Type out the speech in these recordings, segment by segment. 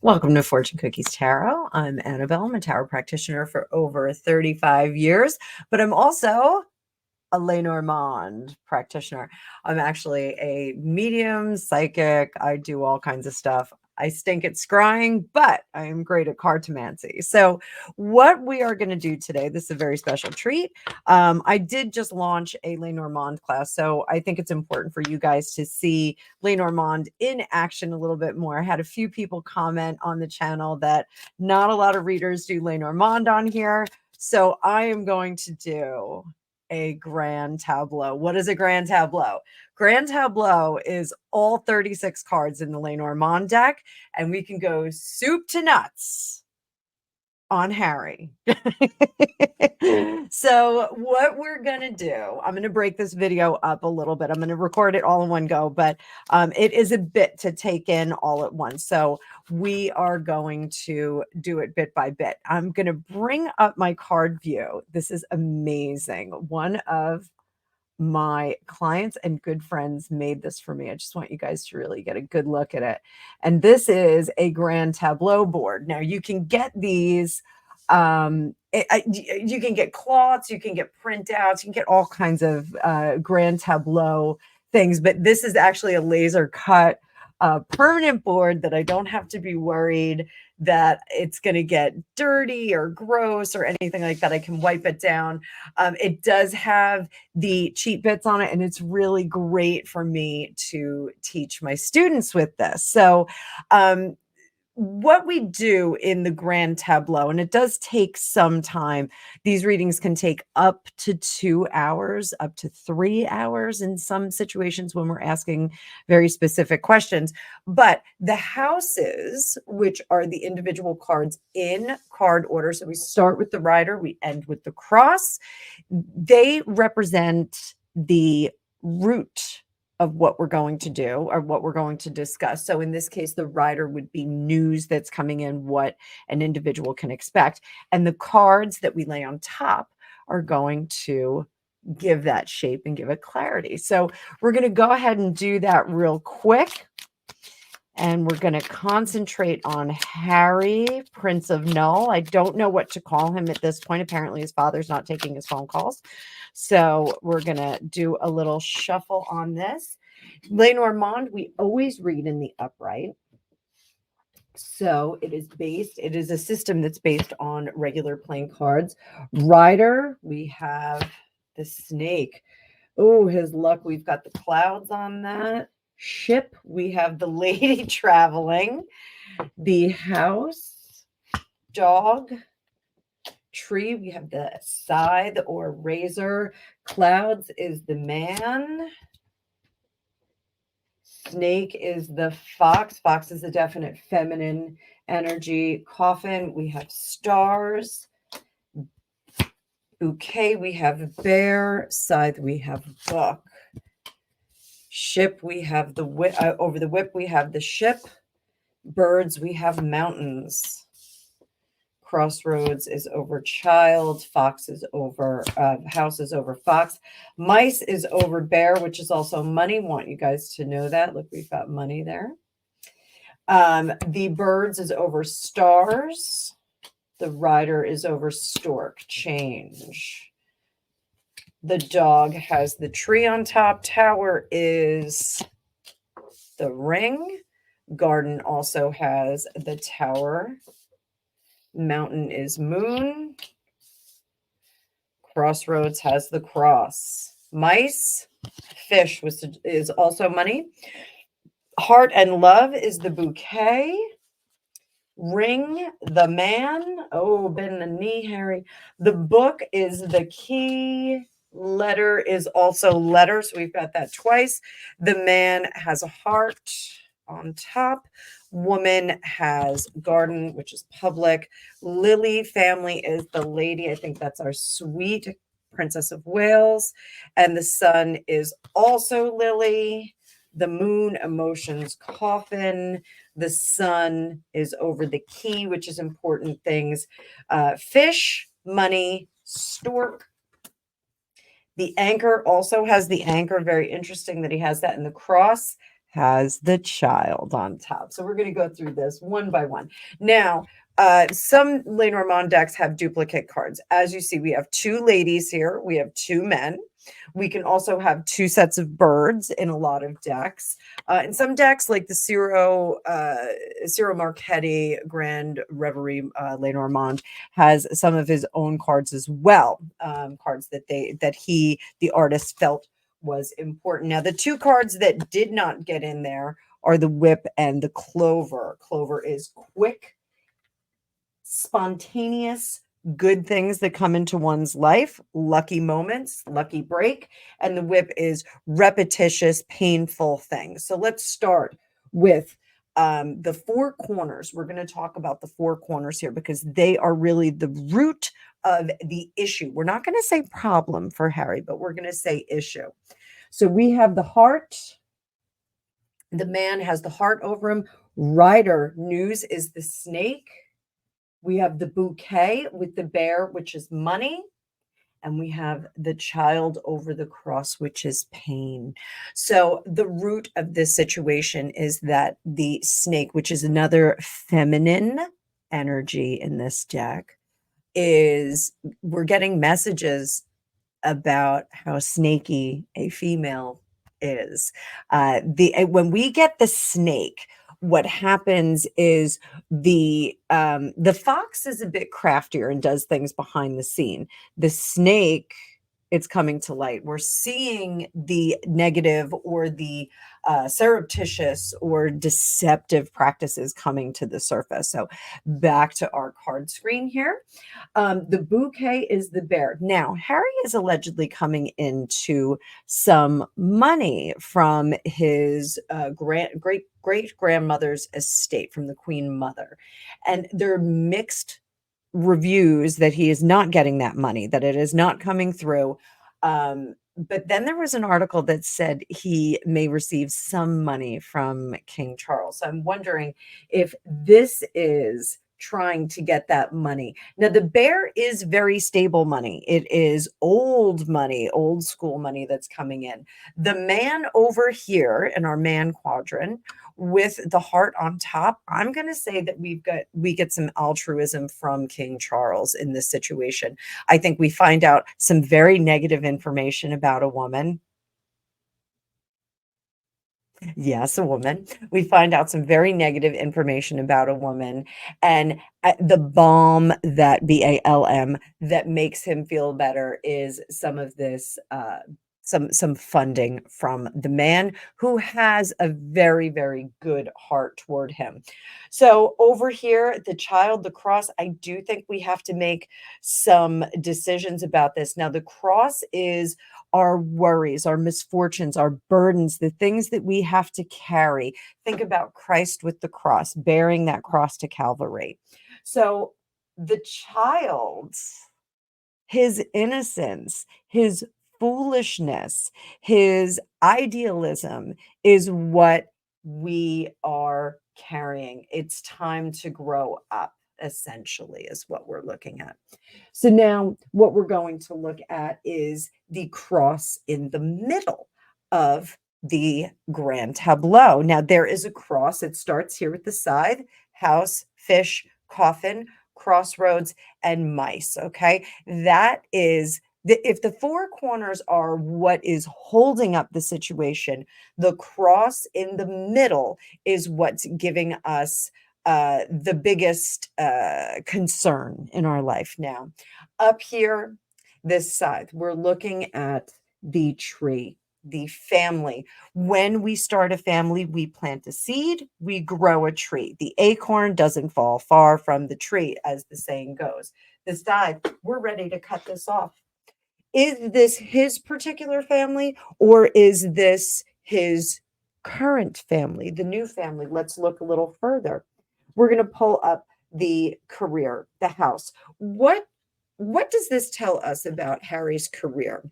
Welcome to Fortune Cookies Tarot. I'm Annabelle. I'm a tarot practitioner for over 35 years, but I'm also a Lenormand practitioner. I'm actually a medium, psychic. I do all kinds of stuff. I stink at scrying, but I am great at cartomancy. So what we are going to do today, this is a very special treat. I did just launch a Lenormand class, so I think it's important for you guys to see Lenormand in action a little bit more. I had a few people comment on the channel that not a lot of readers do Lenormand on here. So I am going to do a grand tableau. What is a grand tableau? Grand tableau is all 36 cards in the Lenormand deck, and we can go soup to nuts on Harry. So what we're going to do, I'm going to break this video up a little bit. I'm going to record it all in one go, but it is a bit to take in all at once. So we are going to do it bit by bit. I'm going to bring up my card view. This is amazing. One of my clients and good friends made this for me. I just want you guys to really get a good look at it. And this is a grand tableau board. Now you can get these, you can get cloths, you can get printouts, you can get all kinds of grand tableau things, but this is actually a laser cut permanent board that I don't have to be worried that it's going to get dirty or gross or anything like that. I can wipe it down. It does have the cheat bits on it, and it's really great for me to teach my students with this. So what we do in the grand tableau, and it does take some time. These readings can take up to 2 hours, up to 3 hours in some situations when we're asking very specific questions. But the houses, which are the individual cards in card order, so we start with the rider, we end with the cross, they represent the root of what we're going to do or what we're going to discuss. So in this case, the rider would be news that's coming in, what an individual can expect. And the cards that we lay on top are going to give that shape and give it clarity. So we're going to go ahead and do that real quick. And we're going to concentrate on Harry, Prince of Null. I don't know what to call him at this point. Apparently his father's not taking his phone calls. So we're going to do a little shuffle on this. Lenormand, we always read in the upright. So it is a system that's based on regular playing cards. Rider, we have the snake. Oh, his luck. We've got the clouds on that. Ship, we have the lady traveling. The house, dog, tree, we have the scythe or razor. Clouds is the man. Snake is the fox. Fox is a definite feminine energy. Coffin, we have stars. Bouquet, we have bear. Scythe, we have book. Ship, we have the whip. Over the whip, we have the ship. Birds, we have mountains. Crossroads is over child. Fox is over, house is over fox. Mice is over bear, which is also money. Want you guys to know that. Look, we've got money there. The birds is over stars. The rider is over stork, change. The dog has the tree on top. Tower is the ring. Garden also has the tower. Mountain is moon. Crossroads has the cross. Mice, fish is also money. Heart and love is the bouquet. Ring, the man. Oh, bend the knee, Harry. The book is the key. Letter is also letter. So we've got that twice. The man has a heart on top. Woman has garden, which is public. Lily, family, is the lady. I think that's our sweet Princess of Wales. And the sun is also Lily. The moon, emotions, coffin. The sun is over the key, which is important things. Fish, money, stork. The anchor also has the anchor. Very interesting that he has that in the cross. has the Child on top. So we're going to go through this one by one. Now, some Lenormand decks have duplicate cards. As you see, we have two ladies here. We have two men. We can also have two sets of birds in a lot of decks. In some decks, like the Ciro Marchetti Grand Reverie Lenormand has some of his own cards as well. Cards that the artist felt was important. Now, the two cards that did not get in there are the Whip and the Clover. Clover is quick, spontaneous, good things that come into one's life, lucky moments, lucky break. And the Whip is repetitious, painful things. So let's start with the four corners. We're going to talk about the four corners here because they are really the root of the issue. We're not going to say problem for Harry, but we're going to say issue. So we have the heart. The man has the heart over him. Rider news is the snake. We have the bouquet with the bear, which is money. And we have the Child over the cross, which is pain. So the root of this situation is that the snake, which is another feminine energy in this deck, we're getting messages about how snaky a female is. When we get the snake, what happens is the fox is a bit craftier and does things behind the scene. The snake, it's coming to light. We're seeing the negative or the surreptitious or deceptive practices coming to the surface. So back to our card screen here. The bouquet is the bear. Now, Harry is allegedly coming into some money from his great grandmother's estate, from the Queen Mother. And there are mixed reviews that he is not getting that money, that it is not coming through. But then there was an article that said he may receive some money from King Charles. So I'm wondering if this is trying to get that money. Now, the bear is very stable money. It is old money, old school money that's coming in. The man over here in our man quadrant with the heart on top, I'm going to say that we get some altruism from King Charles in this situation. I think we find out some very negative information about a woman. Yes, a woman. We find out some very negative information about a woman, and the balm, that BALM, that makes him feel better is some of this some funding from the man who has a very, very good heart toward him. So over here, the Child, the cross, I do think we have to make some decisions about this. Now, the cross is our worries, our misfortunes, our burdens, the things that we have to carry. Think about Christ with the cross, bearing that cross to Calvary. So the Child, his innocence, his foolishness, his idealism is what we are carrying. It's time to grow up, essentially, is what we're looking at. So now what we're going to look at is the cross in the middle of the grand tableau. Now there is a cross. It starts here with the scythe, house, fish, coffin, crossroads, and mice. Okay. That is if the four corners are what is holding up the situation, the cross in the middle is what's giving us the biggest concern in our life now. Up here, this side, we're looking at the tree, the family. When we start a family, we plant a seed, we grow a tree. The acorn doesn't fall far from the tree, as the saying goes. This side, we're ready to cut this off. Is this his particular family, or is this his current family, the new family? Let's look a little further. We're going to pull up the career, the house. What does this tell us about Harry's career?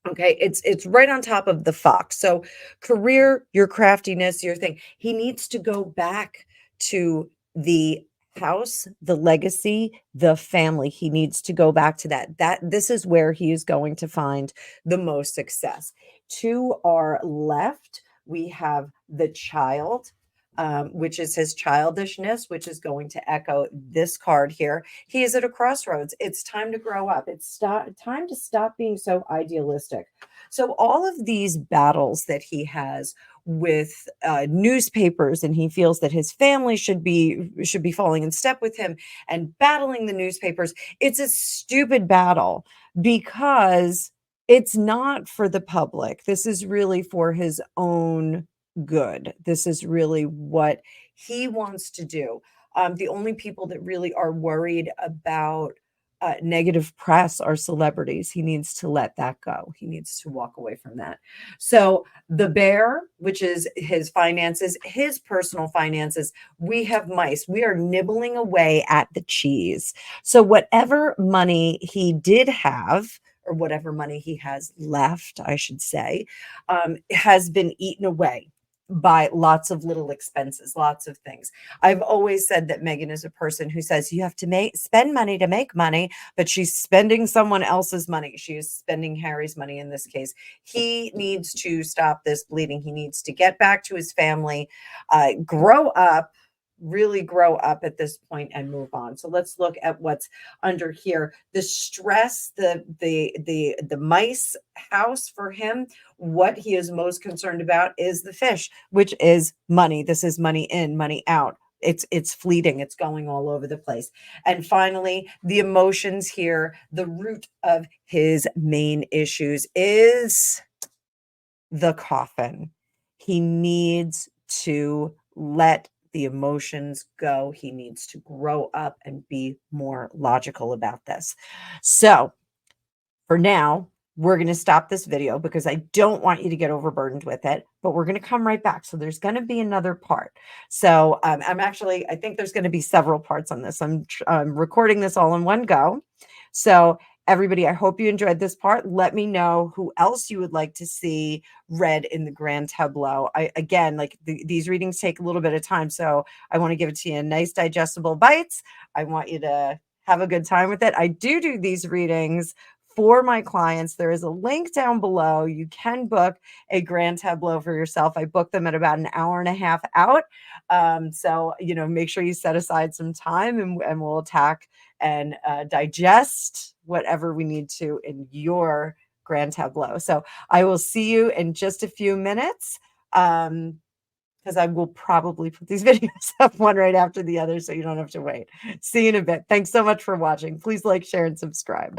Okay, it's right on top of the fox. So career, your craftiness, your thing. He needs to go back to the house, the legacy, the family. He needs to go back to that. This is where he is going to find the most success. To our left, We have the child, which is his childishness, which is going to echo this card here. He is at a crossroads. It's time to grow up. It's time to stop being so idealistic. So all of these battles that he has with newspapers, and he feels that his family should be falling in step with him and battling the newspapers. It's a stupid battle because it's not for the public. This is really for his own good. This is really what he wants to do. The only people that really are worried about negative press are celebrities. He needs to let that go. He needs to walk away from that. So the bear, which is his finances, his personal finances, we have mice. We are nibbling away at the cheese. So whatever money he did have, or whatever money he has left, I should say, has been eaten away by lots of little expenses, lots of things. I've always said that Megan is a person who says you have to spend money to make money, but she's spending someone else's money. She is spending Harry's money in this case. He needs to stop this bleeding. He needs to get back to his family, grow up, really grow up at this point and move on. So let's look at what's under here. The stress, the mice house for him, what he is most concerned about is the fish, which is money. This is money in, money out. It's fleeting. It's going all over the place. And finally, the emotions here, the root of his main issues is the coffin. He needs to let the emotions go. He needs to grow up and be more logical about this. So for now, we're going to stop this video because I don't want you to get overburdened with it, but we're going to come right back. So there's going to be another part. So I think there's going to be several parts on this. I'm recording this all in one go. So everybody, I hope you enjoyed this part. Let me know who else you would like to see read in the Grand Tableau. These readings take a little bit of time, so I want to give it to you in nice digestible bites. I want you to have a good time with it. I do these readings for my clients. There is a link down below. You can book a Grand Tableau for yourself. I book them at about an hour and a half out. So, make sure you set aside some time and we'll attack and digest whatever we need to in your Grand Tableau. So I will see you in just a few minutes. Because I will probably put these videos up one right after the other so you don't have to wait. See you in a bit. Thanks so much for watching. Please like, share, and subscribe.